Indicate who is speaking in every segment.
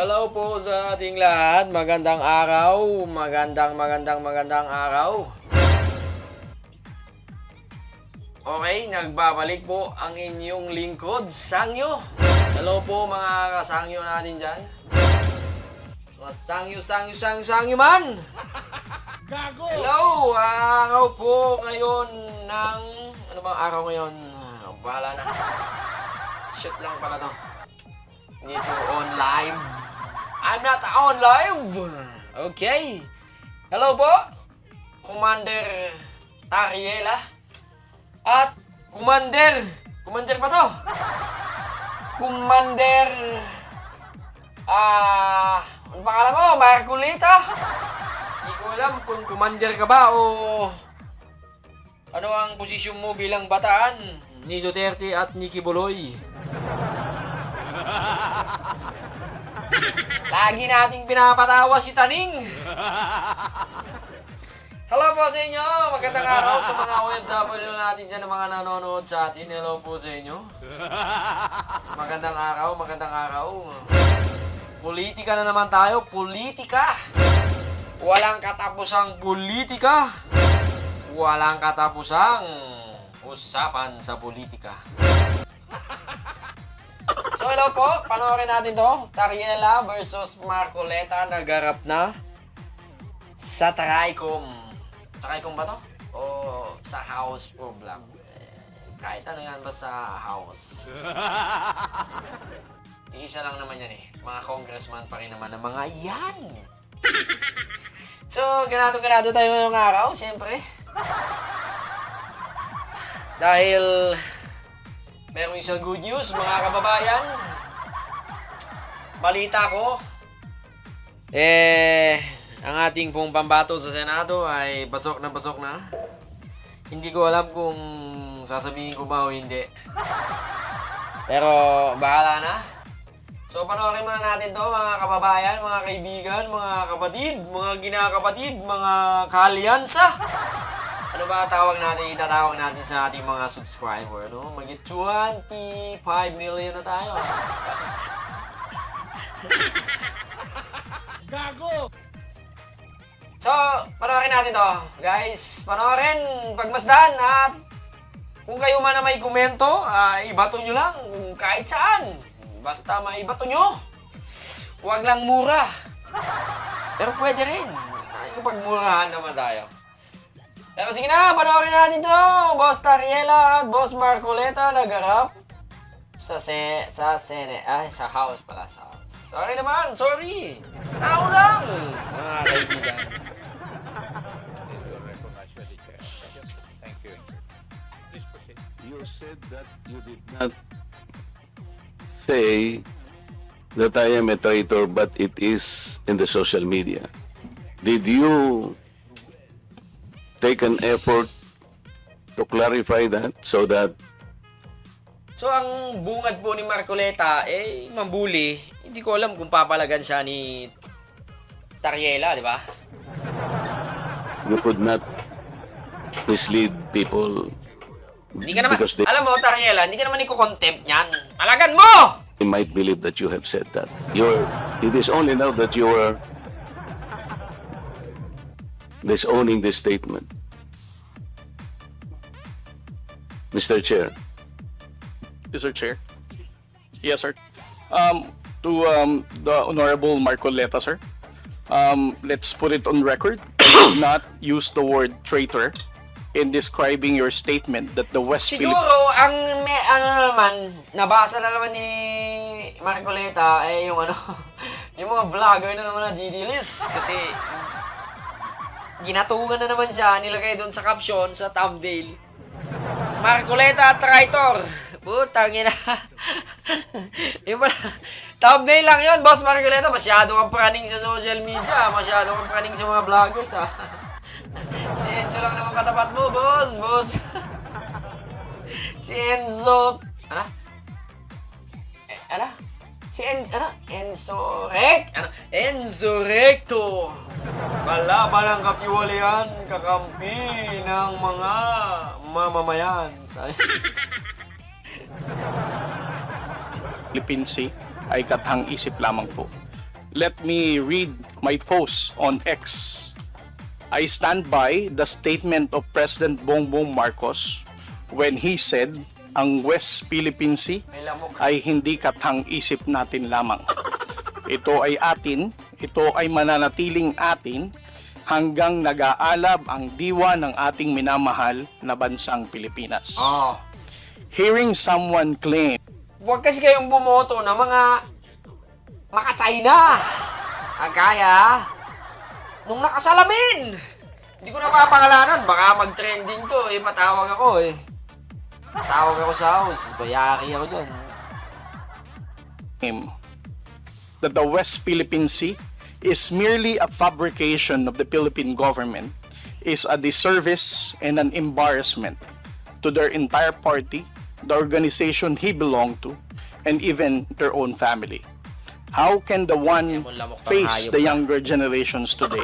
Speaker 1: hello po sa ating lahat. Magandang araw. Magandang araw. Okay, nagbabalik po ang inyong lingkod, Sangyo. Hello po mga kasangyo natin dyan. Mga sangyo man.
Speaker 2: Gago!
Speaker 1: Hello, araw po ngayon ng... Ano bang araw ngayon? Bahala na. Shit lang pala to. Hindi to on live. I'm not on live. Okay. Hello po, Commander Tariela. At Commander pa to. Commander... ano pangalan mo? Marcolita? Hindi ko alam kung commander ka ba o ano ang posisyon mo bilang bataan ni Duterte at ni Kibuloy. Lagi nating pinapatawa si Taning. Hello po sa inyo. Magandang araw sa mga OFW natin dyan, mga nanonood sa atin. Hello po sa inyo. Magandang araw. Politika na naman tayo. Politika. Walang katapusang politika. Walang katapusang usapan sa politika. So hello po, panoorin natin to. Tariela versus Marcoleta nagarap na sa Tricom. Tricom ba to? O sa House problem? Kahit ano yan, basta House. Isa lang naman yan eh. Mga congressman pa rin naman ng mga yan. So, ganado tayo ngayong araw, siyempre. Dahil merong isang good news, mga kababayan. Balita ko, ang ating pong pambato sa Senado ay pasok na. Hindi ko alam kung sasabihin ko ba o hindi. Pero, bahala na. So, panoorin muna natin to, mga kababayan, mga kaibigan, mga kapatid, mga ginakapatid, mga kaalyansa. Ano ba itatawag natin sa ating mga subscriber, no? Mag 25 million na tayo.
Speaker 2: Gago!
Speaker 1: So, panoorin natin to. Guys, panoorin, pagmasdan at kung kayo man na may komento, ibato nyo lang kung kahit saan. Basta maibato nyo. Huwag lang mura. Pero pwede rin. Pagmurahan naman tayo. Pero sige na, panoorin natin to. Boss Tariela at Boss Marcoleta nagarap sa House pala. Sa House. Sorry naman, sorry. Tao lang. Mga kaibigan.
Speaker 2: Thank you. Please proceed.
Speaker 3: You said that you did not say that I am a traitor, but it is in the social media. Did you take an effort to clarify that so that
Speaker 1: So, ang bungad po ni Marcoleta, mambuli. Hindi ko alam kung papalagan siya ni Tariela, di ba?
Speaker 3: you could not mislead people?
Speaker 1: Hindi ka naman,
Speaker 3: Because
Speaker 1: alam mo, Tariela, hindi ka naman iko-contempt niyan. Palagan mo!
Speaker 3: they might believe that you have said that. It is only now that you are disowning this statement. Mr. Chair.
Speaker 4: Mr. Chair. Yes, sir. To the Honorable Marcoleta, sir. Let's put it on record. Do not use the word traitor in describing your statement that the West
Speaker 1: Siguro,
Speaker 4: Philippines...
Speaker 1: nabasa na naman ni Marcoleta, yung yung mga vlogger na naman na GD-list. Kasi, ginatungan na naman siya, nilagay doon sa caption, sa thumbnail. Marcoleta traitor. Putang ina. Yung pala, thumbnail lang yun, Boss Marcoleta. Masyado kang praning sa social media. Masyado kang praning sa mga vloggers, ha. Si Enzo lang naman katapat mo, boss. Si Enzo... Enzo Recto. Kalaban ng katiwalian, kakampi ng mga mamamayan.
Speaker 4: Philippine Sea ay katang isip lamang po. let me read my post on X. I stand by the statement of President Bongbong Marcos when he said, ang West Philippine Sea
Speaker 1: May lamok.
Speaker 4: ay hindi katang-isip natin lamang. Ito ay atin, ito ay mananatiling atin hanggang nag-aalab ang diwa ng ating minamahal na bansang Pilipinas.
Speaker 1: Oh.
Speaker 4: Hearing someone claim
Speaker 1: Huwag kasi kayong bumoto ng mga maka-China. Kaya, nung nakasalamin, hindi ko na papangalanan. Baka mag-trending to, matawag ako eh. Tawag ako sa house, bayaki ako dyan.
Speaker 4: that the West Philippine Sea is merely a fabrication of the Philippine government is a disservice and an embarrassment to their entire party, the organization he belonged to, and even their own family. How can the one face the younger generations today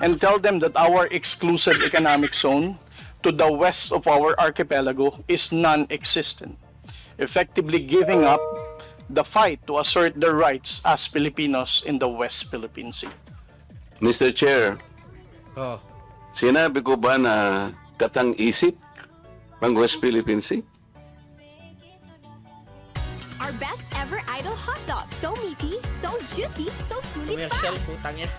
Speaker 4: and tell them that our exclusive economic zone to the west of our archipelago is non-existent, effectively giving up the fight to assert their rights as Filipinos in the West Philippine Sea?
Speaker 3: Mr. Chair,
Speaker 1: Oh.
Speaker 3: sinabi ko ba na katang-isip ng West Philippine Sea?
Speaker 5: Our best ever idol hot dog. So meaty, so juicy, so sulit pa.
Speaker 1: Commercial, putang yan.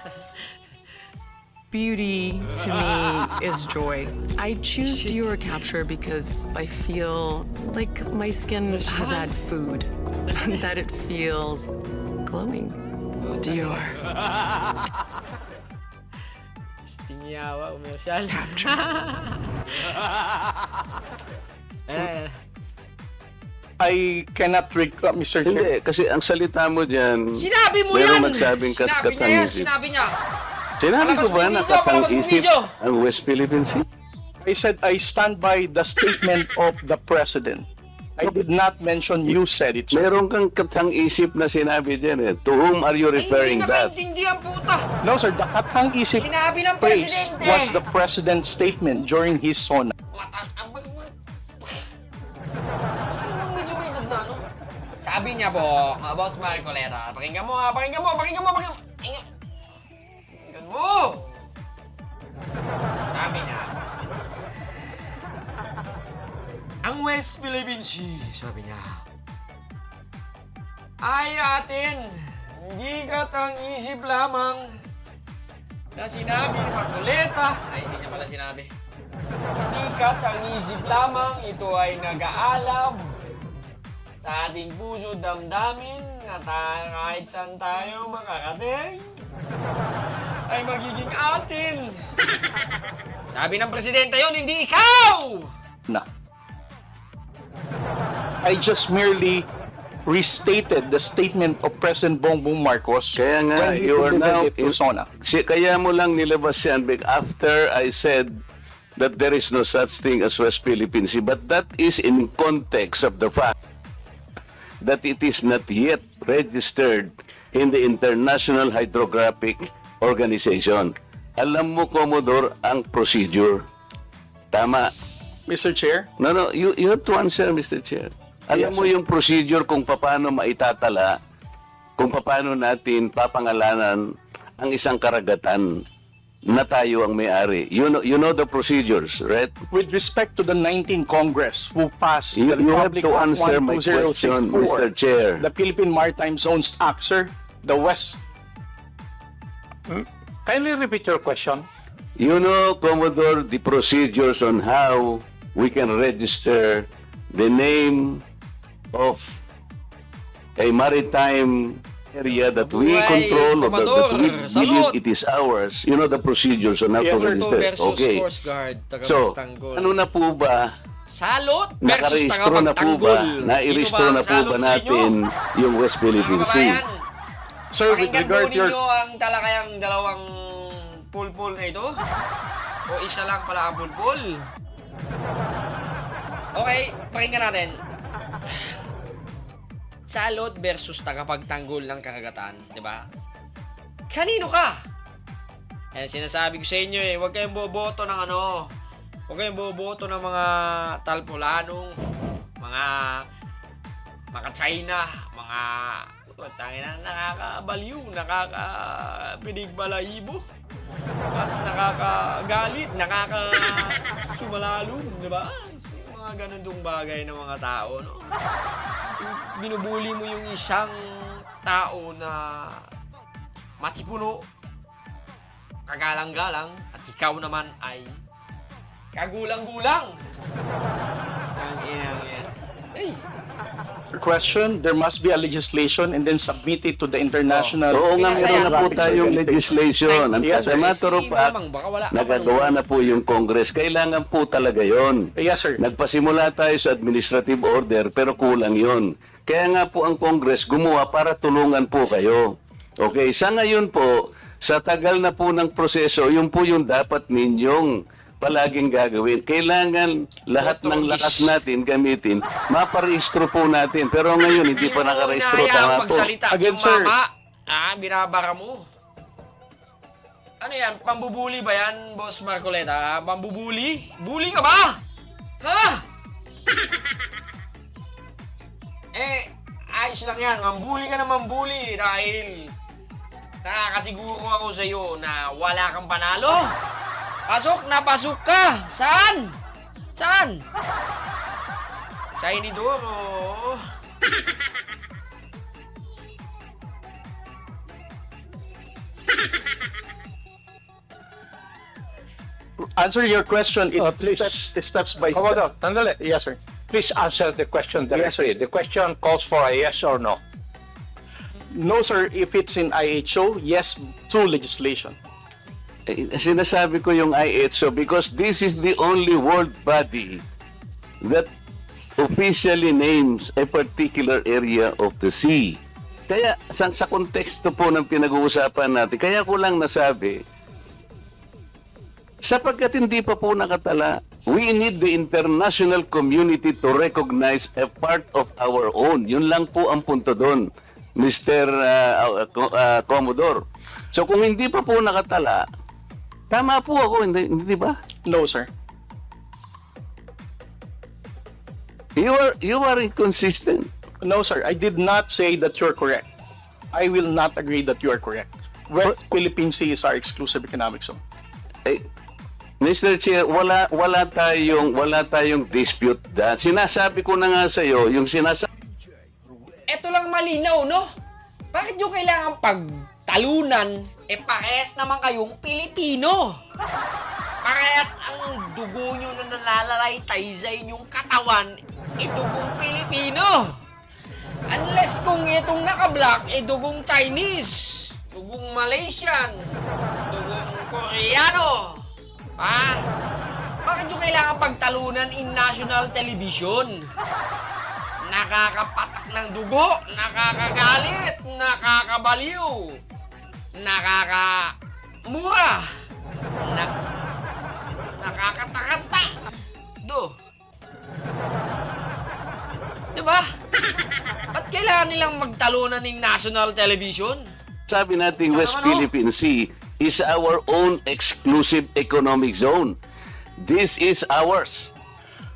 Speaker 6: Beauty to me is joy. I choose Dior Capture because I feel like my skin has had food and that it feels glowing. Dior.
Speaker 1: Stingyawa, commercial.
Speaker 4: I cannot recall, Mr. Chair.
Speaker 3: Hindi, kasi ang salita mo dyan,
Speaker 1: Sinabi mo
Speaker 3: merong
Speaker 1: yan!
Speaker 3: nagsabing
Speaker 1: Sinabi niya yan,
Speaker 3: katang-isip.
Speaker 1: sinabi niya.
Speaker 3: Sinabi ko ba na
Speaker 1: Palabas mo yung video, palabas mo yung
Speaker 3: katang-isip
Speaker 1: video.
Speaker 3: ang West Philippine Sea?
Speaker 4: I said I stand by the statement of the President. I did not mention you said it, sir.
Speaker 3: Meron kang katang-isip na sinabi dyan eh. To whom are you
Speaker 1: Ay,
Speaker 3: referring
Speaker 1: hindi
Speaker 3: that?
Speaker 1: nakaintindihan, puta.
Speaker 4: No, sir, the katang-isip
Speaker 1: Sinabi ng
Speaker 4: phrase
Speaker 1: Presidente.
Speaker 4: was the President's statement during his SONA.
Speaker 1: Medyo may edad na, no? Sabi niya po, mga boss Marcoleta, pakinggan mo. Pakinggan mo. Sabi niya, ang West Philippine Sea, sabi niya, ay atin, hindi katang-isip lamang na sinabi ni Marcoleta, ay hindi niya pala sinabi, hindi katang-isip lamang, ito ay nag-aalab sa ating puso damdamin na kahit saan tayo makarating ay magiging atin. Sabi ng presidente yon, hindi ikaw!
Speaker 4: Na. I just merely restated the statement of President Bongbong Marcos
Speaker 3: Kaya nga,
Speaker 4: when he
Speaker 3: you are now...
Speaker 4: delivered it to SONA.
Speaker 3: Kaya mo lang nilabas yan after I said that there is no such thing as West Philippine Sea. But that is in context of the fact that it is not yet registered in the International Hydrographic Organization. Alam mo, Commodore, ang procedure. Tama.
Speaker 4: Mr. Chair,
Speaker 3: No, you have to answer, Mr. Chair. Alam
Speaker 4: Yes,
Speaker 3: mo
Speaker 4: sir.
Speaker 3: yung procedure kung paano maitatala, kung paano natin papangalanan ang isang karagatan na tayo ang may-ari. You know the procedures, right?
Speaker 4: with respect to the 19th Congress who passed
Speaker 3: You
Speaker 4: the
Speaker 3: have
Speaker 4: Republic
Speaker 3: to
Speaker 4: Act
Speaker 3: answer my
Speaker 4: 12064,
Speaker 3: question, Mr. Chair.
Speaker 4: the Philippine Maritime Zones Act, sir, the West.
Speaker 2: Kindly repeat your question.
Speaker 3: You know, Commodore, the procedures on how we can register the name of a maritime area that we
Speaker 1: Buhay,
Speaker 3: control or that
Speaker 1: Commodore,
Speaker 3: we
Speaker 1: salud!
Speaker 3: believe it is ours. You know the procedures on how
Speaker 4: Yes,
Speaker 3: to
Speaker 4: sir.
Speaker 3: register.
Speaker 1: versus
Speaker 3: Okay.
Speaker 1: Coast Guard,
Speaker 3: So,
Speaker 1: tagapagtanggol.
Speaker 3: ano na po ba?
Speaker 1: Salot versus
Speaker 3: Nakarehistro na po
Speaker 1: tagapagtanggol.
Speaker 3: ba? Nairehistro na po ba
Speaker 1: salot sa inyo?
Speaker 3: natin yung West
Speaker 1: Mga
Speaker 3: Philippine Sea?
Speaker 1: kababayan,
Speaker 4: Sir, with
Speaker 1: pakinggan po
Speaker 4: regard to your
Speaker 1: ninyo ang talakayang dalawang pulpul na ito. O isa lang pala ang pulpul. Okay, pakinggan natin. Salot versus tagapagtanggol ng karagatan, di ba? Kanino ka? Yan sinasabi ko sa inyo eh, huwag kayong boboto ng ano, huwag kayong boboto ng mga talpolanong, mga China, mga ko, tangina, nakakabaliw, nakakapinigbalahibo, at nakakagalit, nakakasumalalo, di ba? Mga ganun bagay ng mga tao, no? Binubuli mo yung isang tao na matipuno, kagalang-galang, at ikaw naman ay kagulang-gulang. Ang inang yan. Ay!
Speaker 4: Question, there must be a legislation and then submit it to the international.
Speaker 3: Oo nga,
Speaker 1: Pinasaya.
Speaker 3: meron na po tayong legislation. Ang
Speaker 4: Yes, sir.
Speaker 3: matter of fact,
Speaker 1: Lamang, baka wala ka
Speaker 3: nagagawa na po yung Congress. Kailangan po talaga yon.
Speaker 4: Yes, sir.
Speaker 3: Nagpasimula tayo sa administrative order pero kulang yon. Kaya nga po ang Congress gumawa para tulungan po kayo. Okay, sa ngayon po, sa tagal na po ng proseso, yun po yung dapat ninyong palaging gagawin. Kailangan lahat ng lakas natin gamitin, maparehistro po natin. Pero ngayon, hindi pa nakarehistro. Tama po.
Speaker 1: magsalita.
Speaker 4: Again,
Speaker 1: Yung
Speaker 4: sir.
Speaker 1: mama, binabara mo. Ano yan? Pambubuli ba yan, Boss Marcoleta? Pambubuli? Bully ka ba? Ha? Ayos lang yan. Mambuli ka na mambuli dahil nakakasiguro ako sa iyo na wala kang panalo. Pasok na pasok ka! Saan? Saan? Sa Inidoro.
Speaker 4: Answer your question.
Speaker 2: Please.
Speaker 4: Steps by
Speaker 2: Commodore,
Speaker 4: step.
Speaker 2: sandali.
Speaker 4: Yes, sir.
Speaker 2: Please answer the question
Speaker 4: Yes,
Speaker 2: directly. The question calls for a yes or no.
Speaker 4: No, sir. If it's in IHO, yes, through legislation.
Speaker 3: Sinasabi ko yung IHO because this is the only world body that officially names a particular area of the sea. Kaya sa konteksto po ng pinag-uusapan natin, kaya ko lang nasabi, sapagkat hindi pa po nakatala, we need the international community to recognize a part of our own. Yun lang po ang punto doon, Mr. Commodore. So kung hindi pa po nakatala, tama po ako, hindi ba?
Speaker 4: No, sir.
Speaker 3: You are inconsistent.
Speaker 4: No, sir. I did not say that you're correct. I will not agree that you are correct. West Philippine Sea is our exclusive economic zone.
Speaker 3: Eh, Mr. Chair, wala tayong dispute dyan. Sinasabi ko na nga sa iyo, yung sinasabi
Speaker 1: Ito lang malinaw, no? Bakit nyo kailangan pagtalunan? Parehas naman kayong Pilipino. Parehas ang dugo nyo na nalalaytay sa inyong katawan, dugong Pilipino. Unless kung itong naka-black, dugong Chinese, dugong Malaysian, dugong Koreano. Ha? Bakit nyo kailangan pagtalunan in national television? Nakakapatak ng dugo, nakakagalit, nakakabaliw, nakakamura, nakakatakanta. Diba? Ba't kailangan nilang magtalunan ng national television?
Speaker 3: natin West
Speaker 1: Ano?
Speaker 3: Philippine Sea is our own exclusive economic zone. This is ours.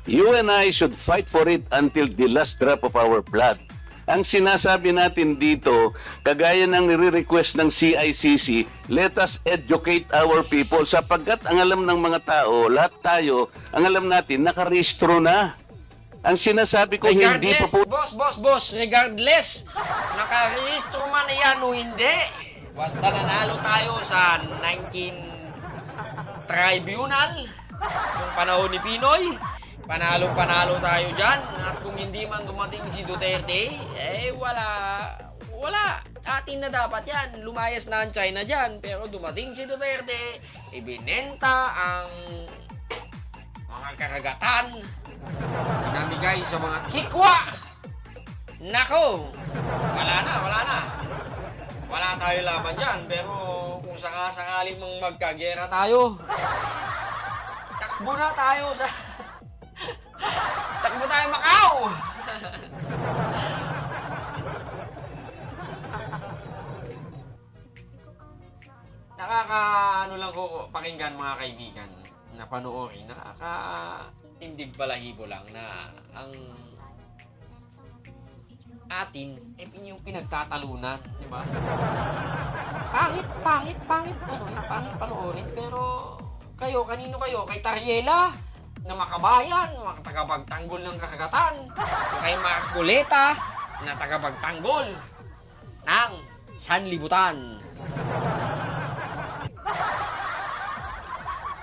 Speaker 3: You and I should fight for it until the last drop of our blood. Ang sinasabi natin dito, kagaya ng nire-request ng CICC, let us educate our people sapagkat ang alam ng mga tao, lahat tayo, ang alam natin, nakarehistro na. Ang sinasabi ko, hindi pa
Speaker 1: Regardless,
Speaker 3: po...
Speaker 1: boss, regardless, nakarehistro man na yan o hindi, basta nanalo tayo sa 19 Tribunal, nung panahon ni Pinoy, panalo tayo dyan, at kung hindi man dumating si Duterte, wala. Atin na dapat yan, lumayas na ang China dyan, pero dumating si Duterte, ibinenta ang mga karagatan, pinamigay sa mga chikwa. Nako, wala na. Wala tayo laban dyan, pero kung sakaling magkagera tayo, takbo tayo Macau! Nakakaano lang ko pakinggan mga kaibigan na panoorin, nakakatindig balahibo lang na ang atin, yung pinagtatalunan, di ba? Pangit panoorin, pero kayo, kanino kayo? Kay Tariela, na makabayan, mga tagapagtanggol ng kakagatan, kay Marcoleta, na tagapagtanggol ng sanlibutan.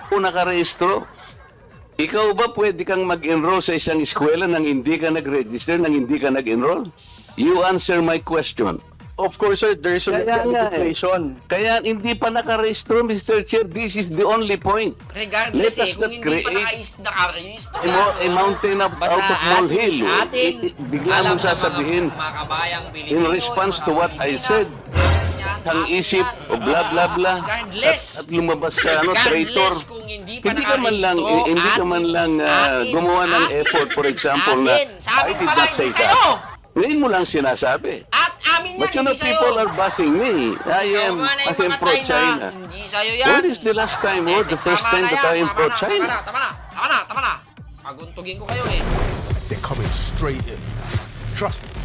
Speaker 3: Kung nakarehistro, ikaw ba pwede kang mag-enroll sa isang eskwela nang hindi ka nag-register, nang hindi ka nag-enroll? You answer my question.
Speaker 4: Of course, sir, there is a
Speaker 3: Kaya nga eh.
Speaker 4: regulation.
Speaker 3: Kaya hindi pa nakarehistro, Mr. Chair. This is the only point.
Speaker 1: Regardless
Speaker 3: Let us
Speaker 1: kung
Speaker 3: not
Speaker 1: hindi pa
Speaker 3: create
Speaker 1: nakarehistro
Speaker 3: a mountain out
Speaker 1: basta
Speaker 3: of
Speaker 1: atin
Speaker 3: molehill.
Speaker 1: sa atin,
Speaker 3: Bigla
Speaker 1: alam
Speaker 3: mong
Speaker 1: ng
Speaker 3: sasabihin,
Speaker 1: mga kabayang Pilipino,
Speaker 3: in response
Speaker 1: mga
Speaker 3: to what I
Speaker 1: Pilipinas,
Speaker 3: said,
Speaker 1: atin yan,
Speaker 3: ang
Speaker 1: atin
Speaker 3: isip
Speaker 1: yan.
Speaker 3: o bla bla bla
Speaker 1: Regardless.
Speaker 3: at lumabas sa traitor.
Speaker 1: Regardless kung hindi pa
Speaker 3: Hindi ka man lang
Speaker 1: nakarehistro,
Speaker 3: hindi ka man
Speaker 1: atin
Speaker 3: lang
Speaker 1: is atin,
Speaker 3: gumawa ng
Speaker 1: atin,
Speaker 3: effort, for example, na
Speaker 1: atin. Sa amin
Speaker 3: I did
Speaker 1: pala,
Speaker 3: not say
Speaker 1: hindi sa'yo.
Speaker 3: that. Ngayon mo lang sinasabi.
Speaker 1: At amin yan,
Speaker 3: But you know,
Speaker 1: hindi sa'yo.
Speaker 3: people are bashing me. I
Speaker 1: Ikaw
Speaker 3: am
Speaker 1: nga na yung mga
Speaker 3: pro-China.
Speaker 1: China. Hindi sa'yo yan.
Speaker 3: When is the last time or the first time that I am pro-China?
Speaker 1: Tama na. Paguntugin ko kayo eh.
Speaker 7: They're coming straight in. Trust me.